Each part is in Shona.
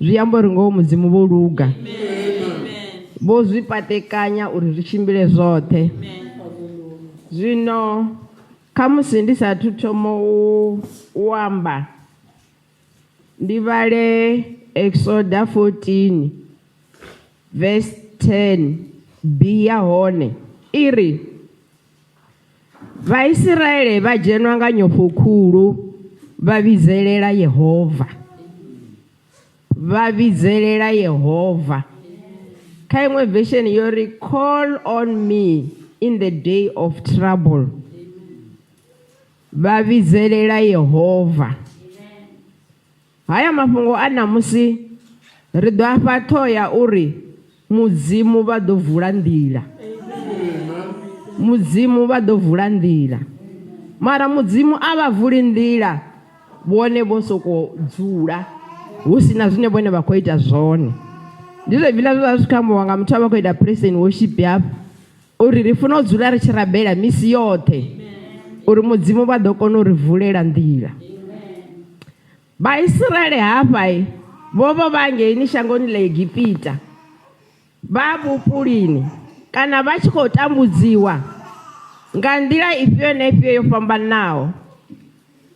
zviambo uri ngoho mudzimu vho luga vho zvipatekanya uri zvichimbile zvoṱhe. Zwino kha musi ndi sathu thoma u amba ndi vhale Exodus 14 verse 10 b ya hone iri Vaisraele vha dzhenwa nga nyofho khulu vha vhidzelela Yehova. Vha vhidzelela Yehova. Kha iṅwe version yori call on me in the day of trouble. Vha vhidzelela Yehova. Haya mafhungo a namusi ri ḓo afha ṱhoya uri mudzimu vha ḓo vula nḓila. Mudzimu vha ḓo vula nḓila. Mara mudzimu a vha vuli nḓila vhone vho soko dzula hu sina zwine vhone vha khou ita zwone. Ndi zwe vhila zwa zwikambiwa nga muthu a vha khou ita praise and worship hafha uri ri funa u dzula ri tshi rabela misi yoṱhe uri mudzimu vha ḓo kona u ri vulela nḓila. Vaisraele hafha vho vha vha ngeni shangoni ḽa Egipita vha vhupulini kana vha tshi khou tambudziwa nga nḓila ifhio na ifhio yo fhambanaho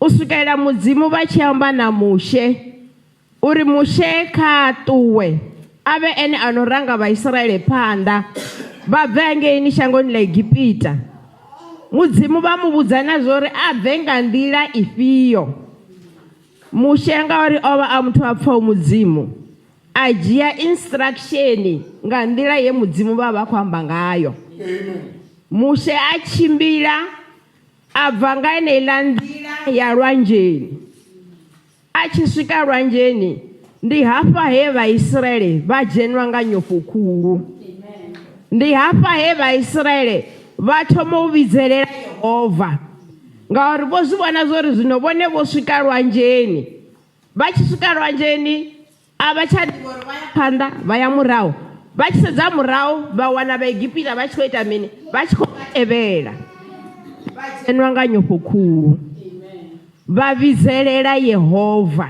u swikelela mudzimu vha tshi amba na Mushe uri Mushe kha ṱuwe a vhe ene ano ranga Vaisraele phanḓa vha bve ngeni shangoni ḽa Egipita. Mudzimu vha mu vhudza na zwo uri a bve nga nḓila ifhio. Mushe ngauri o vha a muthu a pfhaho mudzimu a dzhia instruction nga nḓila ye mudzimu vha vha khou amba ngayo. Mushe a tshimbila a bva nga eneiḽa nḓila ya lwanzheni. A tshi swika lwanzheni ndi hafha he Vaisraele vha dzhenwa nga nyofho khulu. Ndi hafha he Vaisraele vha thoma u vhidzelela Yehova ngauri vho zwi vhona zwori zwino vhone vho swika lwanzheni. Vha tshi swika lwanzheni a vha tsha ḓivha uri vha ya phanḓa vha ya murahu. Vha tshi sedza murahu vha wana Vaegipita vha tshi khou ita mini vha tshi khou tevhela. Vha dzhenwa nga nyofho khulu. Vha vhidzelela Yehova.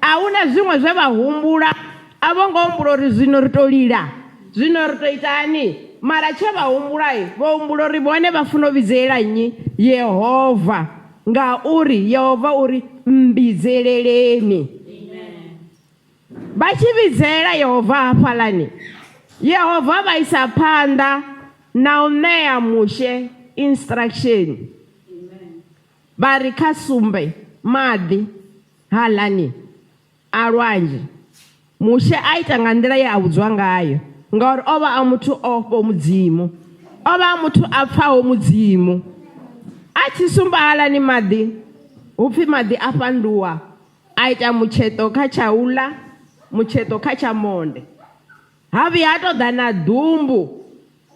A huna zwiṅwe zwe vha humbula a vho ngo humbula uri zwino ri to lila zwino ri to itani. Mara tshe vha humbula vho humbula uri vhone vha funa u vhidzelela nnyi Yehova ngauri Yehova uri mbidzeleleni. Vha tshi vhidzelela Yehova hafhaḽani Yehova vha isa phanḓa na u ṋea Mushe instruction. Vha ri kha sumbe maḓi haḽani a lwanzhe. Mushe a ita nga nḓila ye a vhudziwa ngayo ngauri o vha a muthu o fho mudzimu. O vha a muthu a pfhaho mudzimu. A tshi sumba haḽani maḓi hupfi maḓi a fhanduwa a ita mutsheṱo kha tsha uḽa mutsheṱo kha tsha monde. Ha vhuya ha tou ḓa na ḓumbu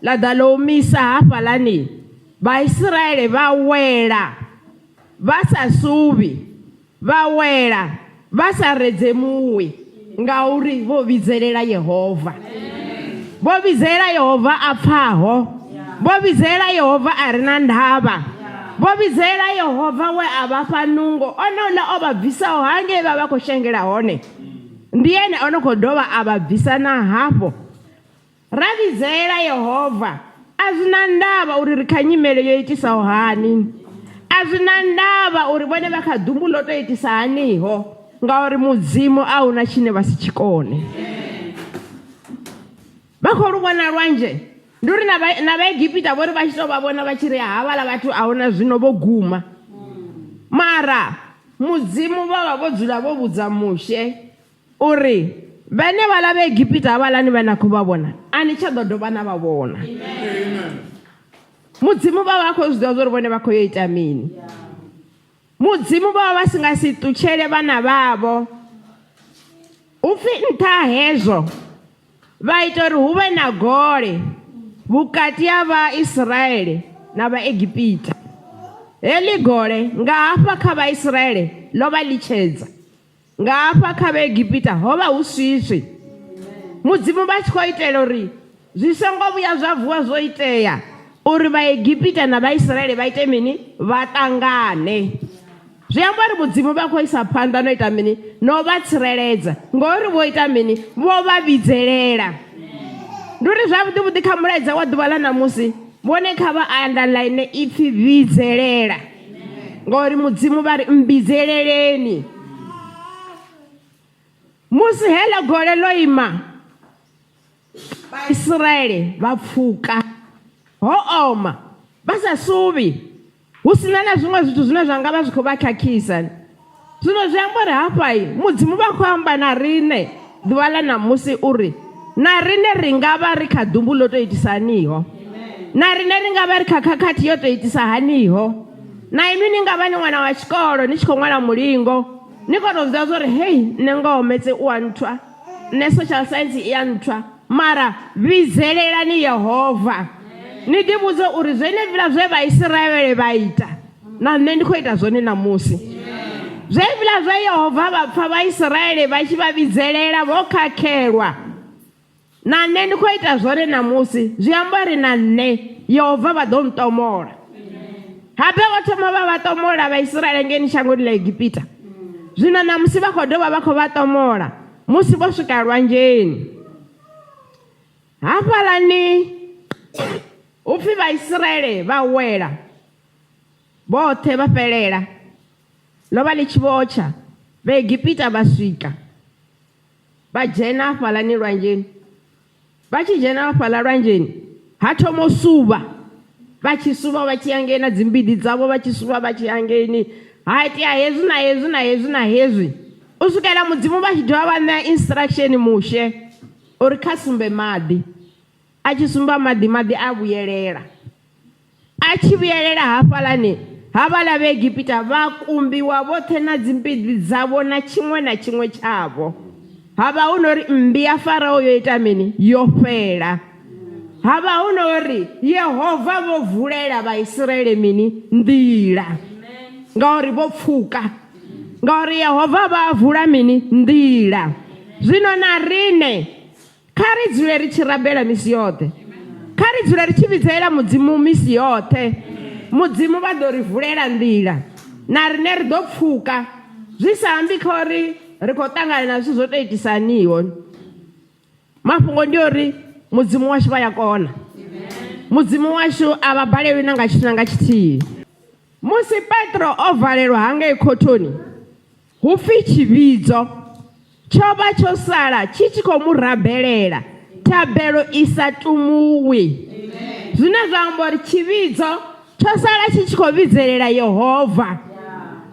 ḽa ḓa ḽo omisa hafhaḽani. Vaisraele vha wela vha sa suvhi vha wela vha sa redze muwe ngauri vho vhidzelela Yehova. Vho vhidzelela Yehova a pfhaho. Vho vhidzelela Yehova a re na ndavha. Vho vhidzelela Yehova we a vha fha nungo onoḽa o vha bvisaho hangei vha vha khou shengela hone. Ndi ene o no khou dovha a vha bvisa na hafho. Ra vhidzelela Yehova a zwi na ndavha uri ri kha nyimele yo itisaho hani. A zwi na ndavha uri vhone vha kha ḓumbu ḽo tou itisa haniho ngauri mudzimu a huna tshine vha si tshi kone. Vha khou lu vhona lwanzhe ndi uri na Vaegipita vho ri vha tshi tou vha vhona vha tshi ri havhaḽa vhathu a huna zwino vho guma. Mara mudzimu vha vha vho dzula vho vhudza Mushe uri vhane vha ḽa Vaegipita havhaḽani vha na khou vha vhona a ni tsha ḓo dovha na vha vhona. Mudzimu vha vha khou zwiḓivha zwa uri vhone vha khou yo ita mini. Mudzimu vha vha si nga si ṱutshele vhana vhavho. Upfi nṱha hezwo vha ita uri hu vhe na gole vhukati ha Vaisraele na Vaegipita. Heḽi gole nga hafha kha Vaisraele ḽo vha ḽitshedza. Nga hafha kha Vaegipita ho vha hu swiswi. Mudzimu vha tshi khou itela uri zwi songo vhuya zwa vuwa zwo itea uri Vaegipita na Vaisraele vha ite mini vha ṱangane. zwi amba uri mudzimu vha khou isa phanḓa no ita mini no vha tsireledza ngori vho ita mini vho vha vhidzelela. Ndi uri zwavhuḓi kha mulaedza wa ḓuvha ḽa ṋamusi vhone kha vha underline ipfhi vhidzelela ngori mudzimu vha ri mbidzeleleni. Musi heḽo gole ḽo ima Vaisraele vha pfuka ho oma vha sa suvhi hu sina na zwiṅwe zwithu zwine zwa nga vha zwi khou vha khakhisa. Zwino zwi amba uri hafha mudzimu vha khou amba na riṋe ḓuvha ḽa ṋamusi uri na riṋe ri nga vha ri kha ḓumbu ḽo tou itisaniho, na riṋe ri nga vha ri kha khakhathi yo tou itisa haniho, na inwi ni nga vha ni ṅwana wa tshikolo ni tshi khou ṅwala mulingo ni khou tou zwiḓivha zwa uri hei nne ngoho metse u wa nthwa, nne social science i ya nthwa, mara vhidzelelani Yehova. Ni ḓivhudze uri zwenezwiḽa zwe Vaisraele vha ita na nṋe ndi khou ita zwone ṋamusi. Zwenezwiḽa zwa Yehova vha pfa Vaisraele vha tshi vha vhidzelela vho khakhelwa na nṋe ndi khou ita zwone ṋamusi. Zwi amba uri na nṋe Yehova vha ḓo ntomola. Habe vho thoma vha tomola Vaisraele ngeni shangoni ḽa Egipita. Zwino ṋamusi vha khou dovha vha khou vha tomola musi vho swika lwanzheni. Hafhaḽani upfi Vaisraele vha wela vhoṱhe vha fhelela ḽo vha ḽi tshi vho tsha. Vaegipita vha swika vha dzhena hafhaḽani lwanzheni. Vha tshi dzhena hafhaḽa lwanzheni ha thoma u suvha. Vha tshi suvha vha tshi ya ngei na dzimbidi dzavho vha tshi suvha vha tshi ya ngei ha itea hezwi na hezwi na hezwi na hezwi u swikela mudzimu vha tshi dovha vha ṋea instruction mushe uri kha sumbe maḓi. A tshi sumba maḓi a vhuyelela. A tshi vhuyelela hafhaḽani havhaḽa Vaegipita vha kumbiwa vhoṱhe na dzimbidi dzavho na tshiṅwe tshavho. Havha hu no uri mmbi ya Farao yo ita mini yo fhela. Havha hu no uri Yehova vho vulela Vaisraele mini nḓila ngauri vho pfuka, ngauri Yehova vha vula mini nḓila. Zwino na riṋe kha ri dzule ri tshi rabela misi yoṱhe, kha ri dzule ri tshi vhidzelela mudzimu misi yoṱhe. Mudzimu vha ḓo ri vulela nḓila na riṋe ri ḓo pfuka. Zwi sa ambi kha uri ri khou ṱangana na zwithu zwo tou itisaniho. Mafhungo ndi uri mudzimu washu vha ya kona. Mudzimu washu a vha balelwi na nga tshithu na nga tshithihi. Musi Petro o valelwa hangei khothoni hu pfi tshivhidzo tsho vha tsho sala tshi tshi khou mu rabelela thabelo i sa tumuwi. Zwine zwa amba uri tshivhidzo tsho sala tshi tshi khou vhidzelela Yehova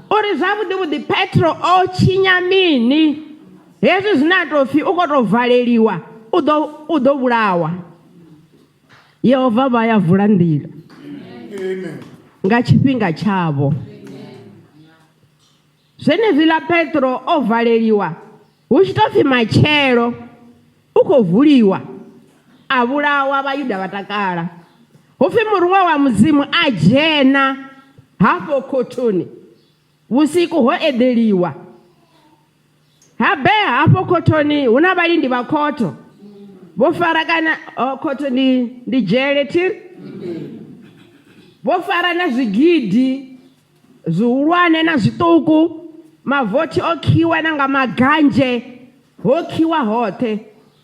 uri zwavhuḓi Petro o tshinya mini. Hezwi zwine a tou pfi u khou tou valeliwa u ḓo vhulawa. Yehova vha ya vula nḓila nga tshifhinga tshavho. Zwenezwiḽa Petro o valeliwa hu tshi tou pfi matshelo u khou vuliwa a vhulawa Vhayuda vha takala. Hu pfi muruṅwa wa mudzimu a dzhena hafho khothoni vhusiku ho eḓeliwa. Habe hafho khothoni hu na vhalindi vha khotho vho fara kana khotho ndi dzhele thiri vho fara na zwigidi zwihulwane na zwiṱuku, mavothi o khiwa na nga maganje ho khiwa hoṱhe.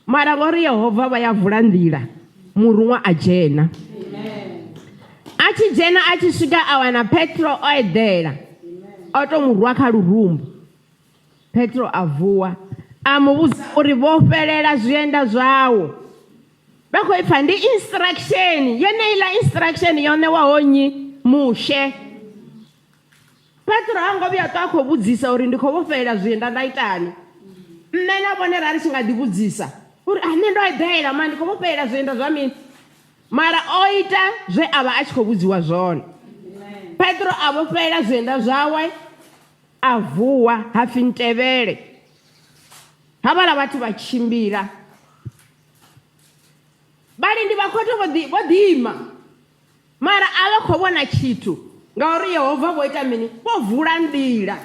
Mara ngori Yehova vha ya vula nḓila muruṅwa a dzhena. A tshi dzhena a tshi swika a wana Petro o eḓela o tou mu rwa kha lurumbu. Petro a vuwa a muvhudza uri vho fhelela zwienda zwawo. Vha khou ipfa ndi instruction yeneiḽa instruction yo ṋewaho nnyi mushe. Petro ha ngo vhuya ṱwa a khou vhudzisa uri ndi khou vho fhelela zwienda nda itani. Nṋe na vhone ra ri tshi nga ḓivhudzisa uri nṋe ndo eḓela ma ndi khou vho fhelela zwienda zwa mini. Mara o ita zwe a vha a tshi khou vhudziwa zwone. Petro a vho fhelela zwienda zwawe a vuwa hapfi ntevhele. Havhaḽa vhathu vha tshimbila. Vhalindi vha khotho vho ḓi ima mara a vha khou vhona tshithu ngauri Yehova vho ita mini vho vula nḓila.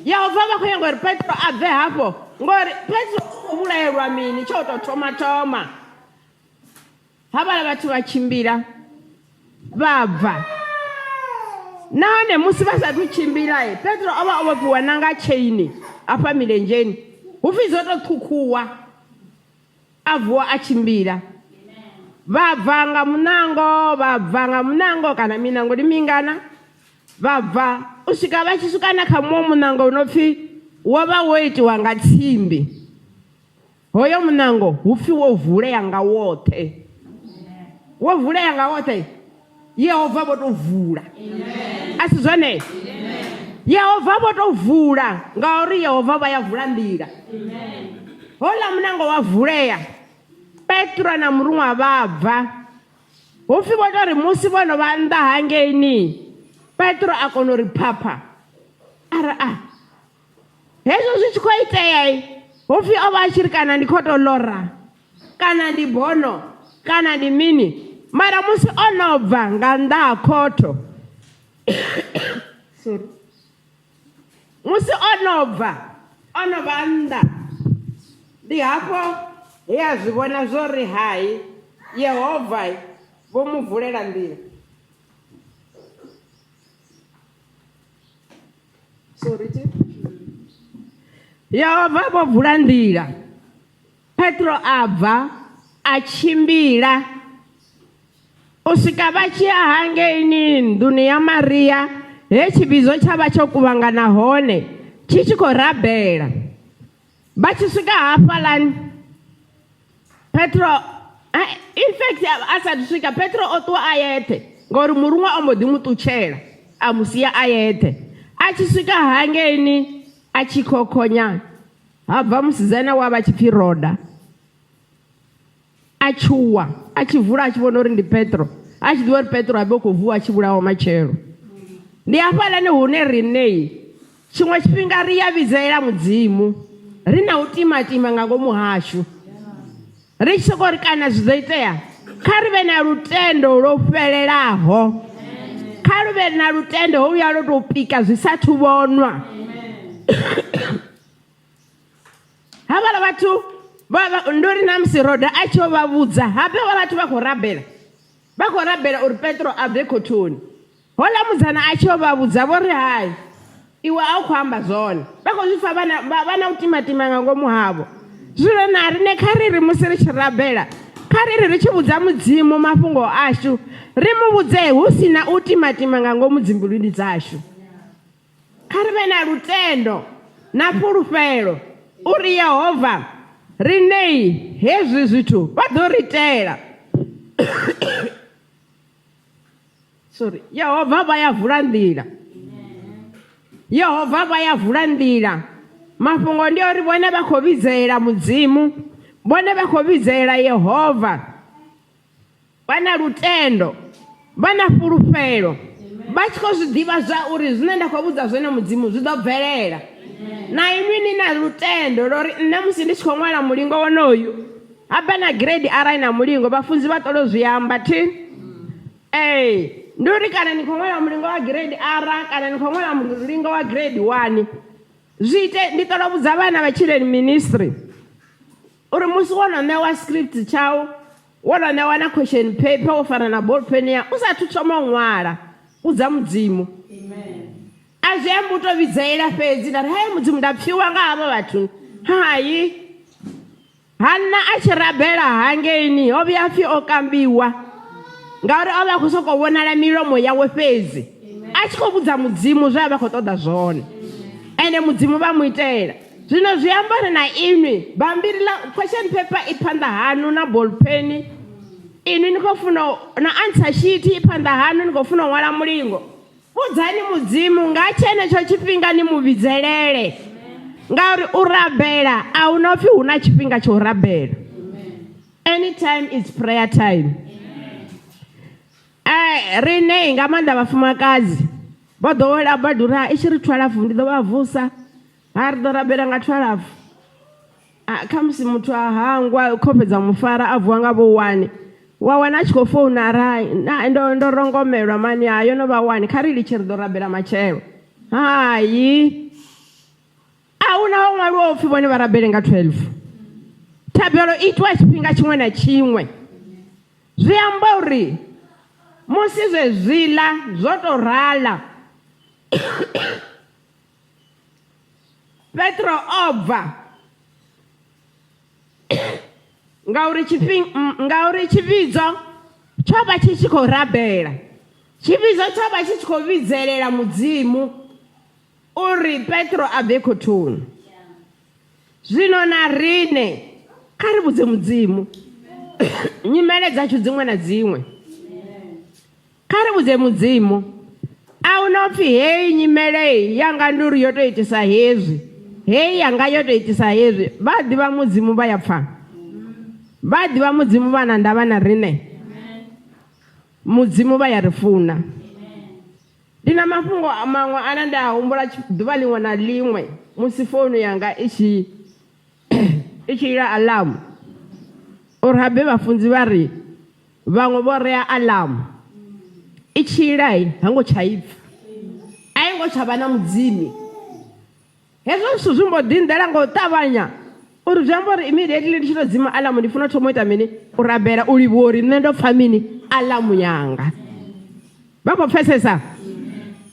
Yehova vha khou nyaga uri Petro a bve hafho ngori Petro o vhulaelwa mini tsho tou thoma. Havhaḽa vhathu vha tshimbila vha bva nahone musi vha sathu tshimbila Petro o vha o vhofhiwa na nga chain afha milenzheni hupfi zwo to ṱhukhuwa a vuwa a tshimbila vha bva nga munango kana minango ndi mingana vha bva u swika vha tshi swika na kha muṅwe munango u no pfi wo vha wo itiwa nga tsimbi hoyo munango hupfi wo vulea nga woṱhe wo vulea nga woṱhe Yehova vho to vula a si zwone Yehova vho to vula ngauri Yehova vha ya vula nḓila hola munango wa vulea Petro na murunwa vha bva hupfi vho tori musi vhono vha nnḓa hangeini Petro a kona uri phapha ara hezwo zwi tshi khou itea hupfi o vha a tshi ri kana ndi khou to lora kana ndi bono kana ndi mini mara musi o no bva nga nnḓa ha khotho sorry musi o no bva nnḓa ndi hafho he a zwi vhona zwo ri hai Yehova vho mu vulela nḓila sorry Yehova vho vula nḓila Petro a bva a tshimbila u swika vha tshi ya hangeini nḓuni ya Maria he tshibidzo tsha vha tsho kuvhangana hone tshi tshi khou rabela vha tshi swika hafhaḽani Petro in fact a sathu swika Petro o ṱuwa a yeṱhe ngauri murunwa o mbo ḓi mu ṱutshela a mu sia a yeṱhe a tshi swika hangeini a tshi khokhonya ha bva musidzana wa vha tshi pfi Roda a tshuwa a tshi vula a tshi vhona uri ndi Petro a tshi ḓivha uri Petro a vhe khou vuwa a tshi vhulawa matshelo ndi hafhaḽani hune riṋe tshiṅwe tshifhinga ri ya vhidzelela mudzimu ri na u timatima nga ngomu hashu ri tshi sokou ri kana zwi ḓo itea kha ri vhe na lutendo lwo fhelelaho kha ri vhe na lutendo holuya lwo tou pika zwi sathu vhonwa havhala vhathu ndori na musi Roda a tshi vha vhudza habe vhathu vha khou rabela uri Petro a bve khothoni hola mudzana a tshi vha vhudza vho ri hai iwe a u khou amba zwone vha khou zwi pfa vha na u timatima nga ngomu havho zwino na riṋe kha ri musi ri tshi rabela kha ri tshi vhudza mudzimu mafhungo ashu ri mu vhudze hu si na u timatima nga ngomu dzimbiluni dzashu kha ri vhe na lutendo na fhulufhelo uri Yehova riṋe hezwi zwithu vha ḓo ri itela sorry Yehova vha ya vula nḓila Yehova vha ya vula nḓila mafhungo ndi uri vhone vha khou vhidzelela mudzimu vhone vha khou vhidzelela Yehova vha na lutendo vha na fhulufhelo vha tshi khou zwi ḓivha zwa uri zwine nda khou vhudza zwone mudzimu zwi ḓo bvelela na inwi ni na lutendo lori nṋe musi ndi tshi khou ṅwala mulingo wonoyu haba na grade arali na mulingo vhafunzi vha ṱolo zwi amba thi ndi uri kana ni khou ṅwala mulingo wa grade R kana ni khou ṅwala mulingo wa grade 1 zwi ite ndi ṱola vhudza vhana vha children ministry uri musi wo no ṋewa script tshau wo no ṋewa na question paper wo fana na ball pen ya u sathu thoma u ṅwala vhudza mudzimu a zwi ambi u tou vhidzelela fhedzi nda ri hai mudzimu nda pfhiwa nga havho vhathu hai Hanna a tshi rabela hangeini ho vhuya pfhi o kambiwa ngauri o vha a khou sokou vhonala milomo yawe fhedzi a tshi khou vhudza mudzimu zwe a vha khou ṱoḓa zwone ende mudzimu vha mu itela zwino zwi amba uri na inwi bambiri la question paper i phanḓa haṋu na ball pen inwi ni khou funa na answer sheet i phanḓa haṋu ni khou funa u ṅwala mulingo vhudzani mudzimu nga tshenetsho tshifhinga ni mu vhidzelele ngauri u rabela a hu na pfhi hu na tshifhinga tsha u rabela anytime is prayer time riṋe nga maanḓa vhafumakadzi vha ḓowela badura i tshi ri 12 ndi ḓo vha vusa ha ri ḓo rabela nga 12 kha musi muthu a hangwa khofhe dza mufara a vuwa nga vho 1 wa wana a tshi khou founa rai ndo rongomelwa mani yo no vha 1 kha ri ḽi tshi ri ḓo rabela matshelo hayi a hu na ho ṅwaliwa upfhi vhone vha rabele nga 12 thabelo itwa tshifhinga tshiṅwe na tshiṅwe zwi amba uri musi zwezwiḽa zwo tou rala Petro obva ngauri chividzo tshovha tshi tshi khou rabela, chividzo tshovha tshi tshi khou vhidzelela mudzimu uri Petro a bve khothoni. Zwino na rine kha ri vhudze mudzimu nyimele dzashu dziṅwe na dziṅwe, kha ri vhudze mudzimu. A hu na pfhi heyi nyimele yanga ndi uri yo tou itisa hezwi, heyi yanga yo tou itisa hezwi. Vha ḓivha mudzimu vha ya pfha, vha ḓivha mudzimu vha na ndavha na rine. Mudzimu vha ya ri funa. Ndi na mafhungo maṅwe ane nda a humbula ḓuvha ḽiṅwe na ḽiṅwe musi founu yanga i tshi ila alarm uri habe vhafunzi vha ri vhaṅwe vho rea alarm i tshi ila ha ngo tsha ipfa, a i ngo tsha vha na mudzimi. Hezwo zwithu zwi mbo ḓi nḓela nga u ṱavhanya uri zwi amba uri immediately ndi tshi tou dzima alarm ndi funa u thoma u ita mini, u rabela u livhuwa uri nṋe ndo pfha mini alarm yanga. Vha khou pfesesa?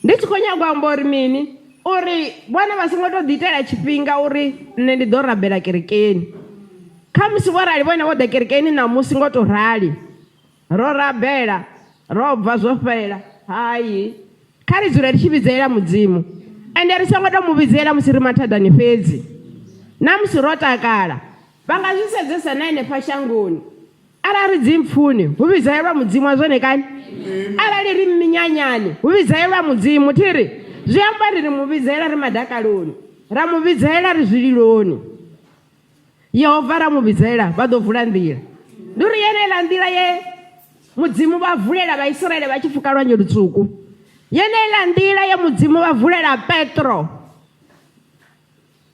Ndi tshi khou nyaga u amba uri mini, uri vhona vha songo tou ḓiitela tshifhinga uri nṋe ndi ḓo rabela kerekeni. Kha musi vho rali vhone vho ḓa kerekeni na musi ngo tou rali ro rabela ro bva zwo fhela, hayi kha ri dzule ri tshi vhidzelela mudzimu. Ende ri songo tou mu vhidzelela musi ri mathadani fhedzi, na musi ro takala. Vha nga zwi sedzesa na henefha shangoni arali dzi mpfuni hu vhidzelelwa mudzimu wa zwone kani, arali ri minyanyani hu vhidzelelwa mudzimu thiri. Zwi amba ri mu vhidzelela ri madakaloni, ra mu vhidzelela ri zwililoni. Yehova ra mu vhidzelela vha ḓo vula nḓila. Ndi uri yeneiḽa nḓila ye mudzimu vha vulela Vhaisiraele vha tshi fuka lwanye lutswuku, yeneiḽa nḓila ye mudzimu vha vulela Petro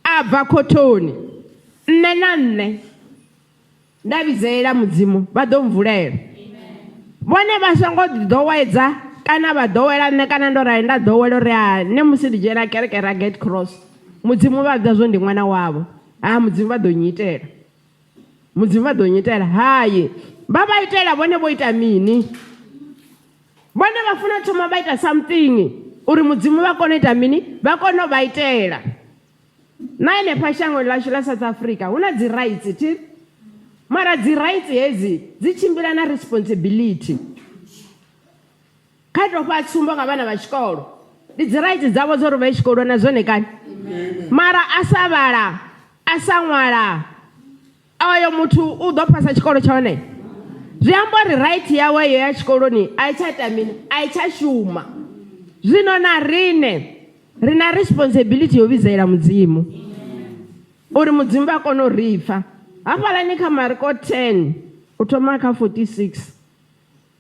a bva khothoni, nṋe na nṋe nda vhidzelela mudzimu vha ḓo mvulela. Vhone vha songo ḓiḓowedza kana vha ḓowela nṋe kana ndo rali nda ḓowela uri nṋe musi ndi dzhena kereke ra Get Cross mudzimu vha vhidza zwo ndi ṅwana wavho. Mudzimu vha ḓo nyitela, mudzimu vha ḓo nyitela. Hayi vha vha itela vhone vho ita mini, vhone vha funa u thoma vha ita something uri mudzimu vha kone u ita mini, vha kone u vha itela. Na henefha shangoni ḽashu ḽa South Africa hu na dzi rights thi, mara dzi rights hedzi dzi tshimbila na responsibility. Kha tou fha tsumbo nga vhana vha tshikolo, ndi dzi rights dzavho dzo ri vha tshikoloni na zwone kani, mara a sa vhala a sa ṅwala oyo muthu u ḓo phasa tshikolo tsha hone. Zwi amba uri right yawe yo ya tshikoloni a i tsha ita mini, a i tsha shuma. Zwino na rine ri na responsibility yo vhidzelela mudzimu uri mudzimu vha kone u ri pfha. Hafhaḽani kha Marko 10 u thoma kha 46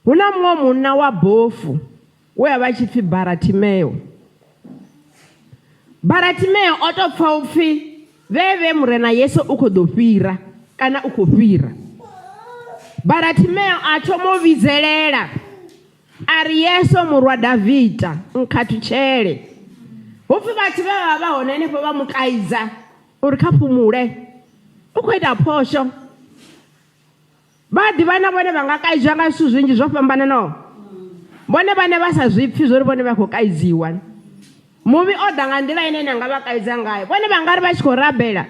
hu na muṅwe munna wa bofu we a vha tshi pfhi Baratimeo. Baratimeo o tou pfha u pfhi vhe murena Yesu u khou ḓo fhira kana u khou fhira. Baratimeo a thoma u vhidzelela a ri Yesu murwa Davida nkhathutshele. Hupfi vhathu vhe vha vha hone henefho vha mu kaidza uri kha fhumule u khou ita phosho. Vha ḓivha na vhone vha nga kaidziwa nga zwithu zwinzhi zwo fhambananaho, vhone vhane vha sa zwi pfhi zwo ri vhone vha khou kaidziwa. Muvhi o ḓa nga nḓila ine na nga vha kaidza ngayo, vhone vha nga ri vha tshi khou rabela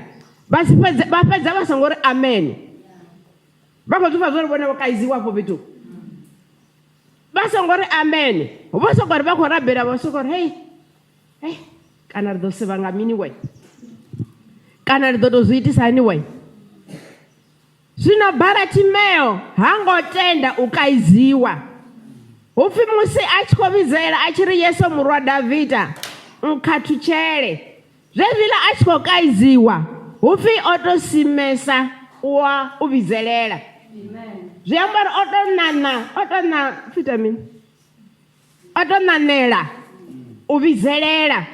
vha fhedza vha songo ri amen. Vha khou pfha zwo ri vhone vho kaidziwa afho fhethu, vha songo ri amen. Vho sokou ri vha khou rabela vha sokou ri hei kana ri ḓo sevha nga mini we, kana ri ḓo tou zwi itisa hani we. Zwino Baratimeo ha ngo tenda u kaidziwa. Hupfi musi a tshi khou vhidzelela a tshi ri Yesu murwa Davida nkhathutshele, zwezwiḽa a tshi khou kaidziwa hupfi o tou simesa u vhidzelela. Zwi amba uri o tou ṋanela u vhidzelela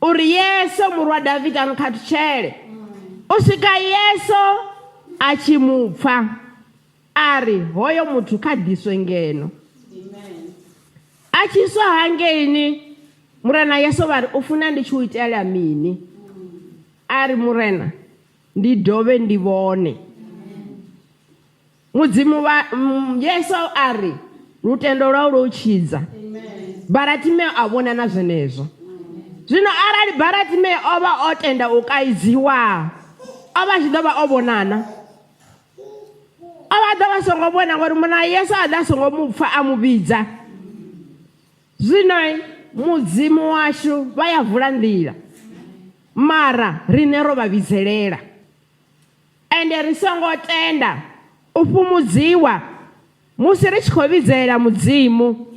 uri Yesu murwa Davida nkhathutshele. U swika Yesu a tshi mu pfha a ri hoyo muthu kha ḓiswe ngeno. A tshi iswa hangeini murena Yesu vha ri u funa ndi tshi u itela mini? A ri murena ndi dovhe ndi vhone. Mudzimu Yesu a ri lutendo lwa lwo tshidza. Baratimeo a vhona na zwenezwo. Zwino arali Baratimeyo ova o tenda u kaidziwa, ova tshi ḓo vha o vhonana. Ova ḓo vha songo vhona ngori muna Yesu a ḓa songo mu pfa a mu vhidza. Zwino mudzimu washu vha ya vula nḓila, mara rine ro vha vhidzelela ende ri songo tenda u fhumudziwa musi ri tshi khou vhidzelela mudzimu.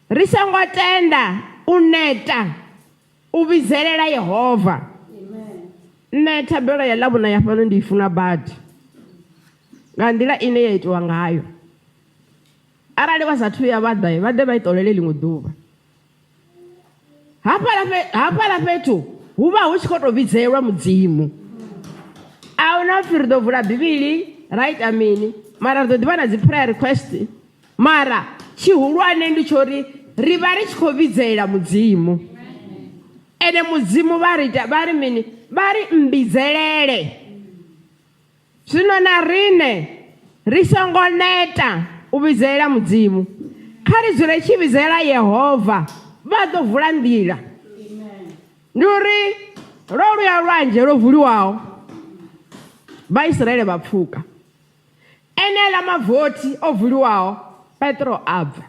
Ri songo tenda u neta u vhidzelela Yehova. Nṋe thabelo ya ḽavhuna ya fhano ndi i funa badi nga nḓila ine ya itiwa ngayo. Arali vha sathu ya vha ḓe vha iṱolele ḽiṅwe ḓuvha. Hafhaḽa fhethu hu vha hu tshi khou tou vhidzelwa mudzimu. A hu na pfhi ri ḓo vula Bivhili ra ita mini, mara ri ḓo ḓivha na dzi prayer request, mara tshihulwane ndi tsho ri ri vha ri tshi khou vhidzelela mudzimu. Ene mudzimu vha ri mini, vha ri mbidzelele. Zwino na rine ri songo neta u vhidzelela mudzimu, kha ri dzule tshi vhidzelela Yehova, vha ḓo vula nḓila. Ndi uri lo luya lwanzhe lwo vuliwaho Vaisraele vha pfuka, enela mavoti o vuliwaho Petro abva.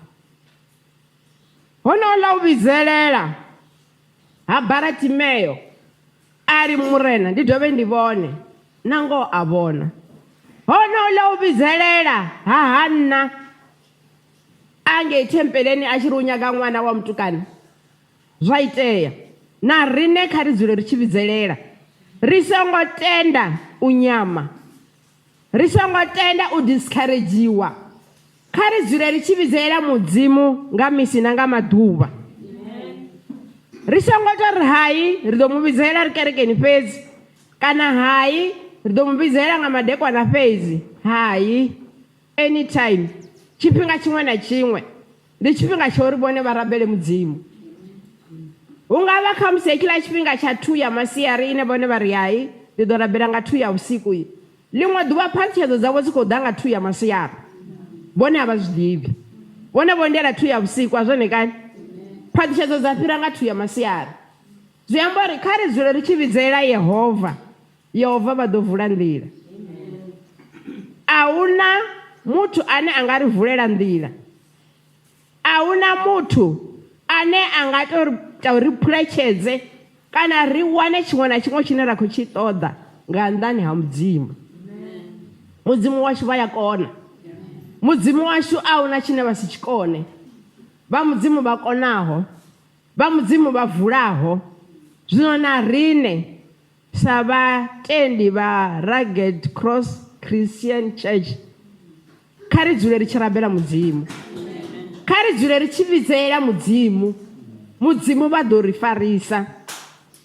Hono la u vhidzelela ha Baratimeyo ari murena ndi dovhe ndi vhone nango a vhona. Hono la u vhidzelela ha Hanna ange tempeleni a tshi ri u nyaga ṅwana wa mutukana, zwa itea. Na rine kha ri dzule ri tshi vhidzelela, ri songo tenda u nyama, ri songo tenda u discouragewa. Kha ri dzule ri tshi vhidzelela mudzimu nga misi na nga maḓuvha. Ri songo tori hai ri ḓo mu vhidzelela ri kerekeni fhedzi, kana hai ri ḓo mu vhidzelela nga madekwana fhedzi. Hai, anytime, tshifhinga tshiṅwe na tshiṅwe ndi tshifhinga tsho ri vhone vha rabele mudzimu. Hu nga vha kha musi hetshiḽa tshifhinga tsha 2 ya masiari ine vhone vha ri hai ndi ḓo rabela nga 2 ya vhusiku. Ḽiṅwe ḓuvha phaṱhishedzo dzavho dzi khou ḓa nga 2 ya masiari, vhone a vha zwiḓivhi. Vhone vho ndela 2 ya vhusiku a zwone kani, phaṱhishedzo dza fhira nga 2 ya masiari. Zwi amba uri kha ri dzule ri tshi vhidzelela Yehova, Yehova vha ḓo vula nḓila. A huna muthu ane a nga ri vulela nḓila, a huna muthu ane a nga tou ri phuletshedze kana ri wane tshiṅwe na tshiṅwe tshine ra khou tshi ṱoḓa nga nnḓani ha mudzimu. Mudzimu washu vha ya kona. Mudzimu washu a huna tshine vha si tshi kone. Vha mudzimu vha konaho, vha mudzimu vha vulaho. Zwino na rine sa vhatendi vha Rugged Cross Christian Church, kha ri dzule ri tshi rabela mudzimu, kha ri dzule ri tshi vhidzelela mudzimu. Mudzimu vha ḓo ri farisa.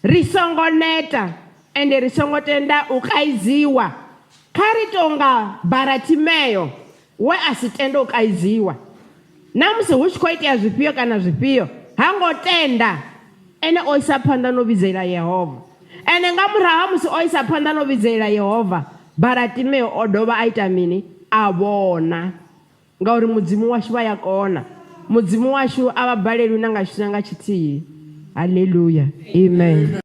Ri songo neta ende ri songo tenda u kaidziwa. Kha ri tonga Baratimeyo we a si tenda u kaidziwa. Na musi hu tshi khou itea zwifhio kana zwifhio, ha ngo tenda, ene o isa phanḓa no vhidzelela Yehova. Ene nga murahu ha musi o isa phanḓa no vhidzelela Yehova, Baratimeyo o dovha a ita mini? A vhona. Ngauri mudzimu washu vha ya kona. Mudzimu washu a vha balelwi na nga tshithihi. Hallelujah. Amen.